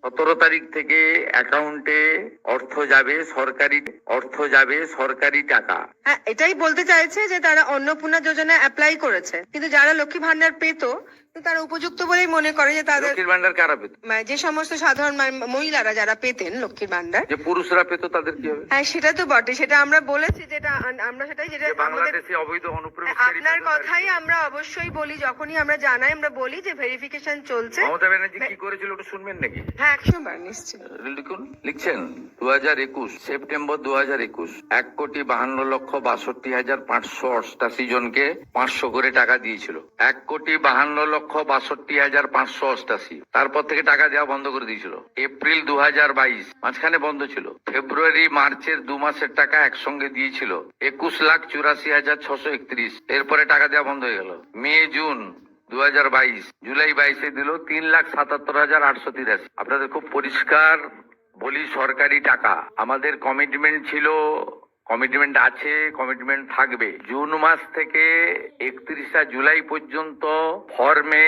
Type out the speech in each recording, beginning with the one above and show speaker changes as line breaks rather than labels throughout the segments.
17 তারিখ থেকে অ্যাকাউন্টে অর্থ যাবে সরকারি টাকা।
হ্যাঁ, এটাই বলতে চাইছে যে তারা অন্নপূর্ণা যোজনা অ্যাপ্লাই করেছে, কিন্তু যারা লক্ষ্মী ভান্ডার পেত তারা উপযুক্ত বলেই মনে করে যে তাদের
লক্ষ্মীর ভান্ডার কারা পেত?
যে সমস্ত সাধারণ মহিলারা যারা পেতেন লক্ষ্মীর ভান্ডার,
যে পুরুষরা পেত তাদের কি হবে?
হ্যাঁ সেটা তো বটে, সেটা আমরা বলেছি, যেটা আমরা সেটাই যেটা আমাদের
বাংলাদেশে অবৈধ অনুপ্রবেশকারী
আপনার কথাই আমরা অবশ্যই বলি, যখনই আমরা জানাই আমরা বলি যে ভেরিফিকেশন চলছে।
মমতা ব্যানার্জি কি করেছিল ওটা শুনবেন নাকি?
হ্যাঁ 100 বার নিশ্চয়
লিখছেন 2021 সেপ্টেম্বর 2021 1,52,62,588 জনকে 500 করে টাকা দিয়েছিল। 1,52,62,588। তারপর থেকে টাকা দেওয়া বন্ধ করে দিয়েছিল। এপ্রিল 2022 মাঝখানে বন্ধ ছিল। ফেব্রুয়ারি মার্চের 2 মাসের টাকা একসঙ্গে দিয়েছিল 21,84,631। এরপরে টাকা দেওয়া বন্ধ হয়ে গেল। মে জুন 2022, জুলাই 22-এ দিল 3,77,883। আপনাদের খুব পরিষ্কার বলি, সরকারি টাকা। আমাদের কমিটমেন্ট ছিল, কমিটমেন্ট আছে, কমিটমেন্ট থাকবে। জুন মাস থেকে 31 জুলাই পর্যন্ত ফর্মে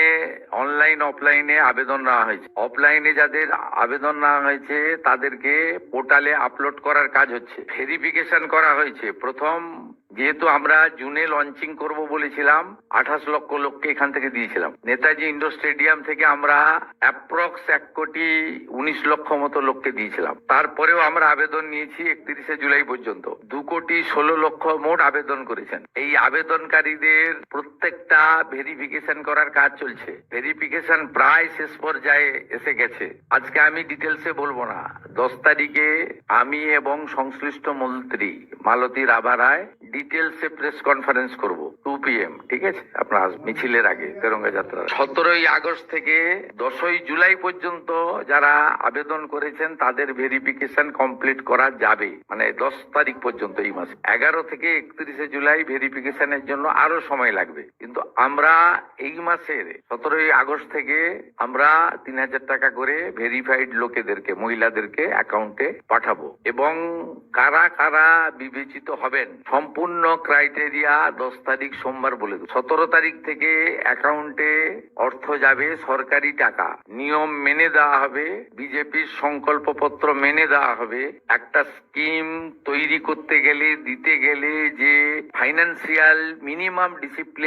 অনলাইন অফলাইনে আবেদন নেওয়া হয়েছে। অফলাইনে যাদের আবেদন নেওয়া হয়েছে তাদেরকে পোর্টালে আপলোড করার কাজ হচ্ছে। ভেরিফিকেশন করা হয়েছে। প্রথম যেহেতু আমরা জুনে লঞ্চিং করব বলেছিলাম, 28 লক্ষ লোককে এখান থেকে দিয়েছিলাম। নেতাজি ইন্ডোর স্টেডিয়াম থেকে আমরা অ্যাপ্রক্স 1,19,00,000 মতো লোককে দিয়েছিলাম। তারপরেও আমরা আবেদন নিয়েছি 31 জুলাই পর্যন্ত। 2,16,00,000 মোট আবেদন করেছেন। এই আবেদনকারীদের প্রত্যেকটা ভেরিফিকেশন করার কাজ চলছে। ভেরিফিকেশন প্রায় শেষ পর্যায়ে এসে গেছে। আজকে আমি ডিটেলসে বলবো না। 10 তারিখে আমি এবং সংশ্লিষ্ট মন্ত্রী মালতী রাভা রায় ডিটেলসে প্রেস কনফারেন্স করব 2 PM, ঠিক আছে? আপনার মিছিলের আগে তেরঙ্গা যাত্রা। 17 আগস্ট থেকে 10 জুলাই পর্যন্ত যারা আবেদন করেছেন তাদের ভেরিফিকেশন কমপ্লিট করা যাবে, মানে 10 তারিখ পর্যন্ত এই মাসে। 11 থেকে 31 জুলাই ভেরিফিকেশনের জন্য আরো সময় লাগবে, কিন্তু আমরা এই মাসের 17 আগস্ট থেকে আমরা 3,000 টাকা করে ভেরিফাইড লোকেদেরকে, মহিলাদেরকে অ্যাকাউন্টে পাঠাবো। এবং কারা কারা বিবেচিত হবেন সম্পূর্ণ ক্রাইটেরিয়া 10 তারিখ সোমবার বলে দেব। 17 তারিখ থেকে অ্যাকাউন্টে অর্থ যাবে সরকারি টাকা। নিয়ম মেনে দেওয়া হবে, বিজেপির সংকল্পপত্র মেনে দেওয়া হবে। একটা স্কিম তৈরি করতে গেলে, দিতে গেলে যে ফাইন্যান্সিয়াল মিনিমাম ডিসিপ্লিন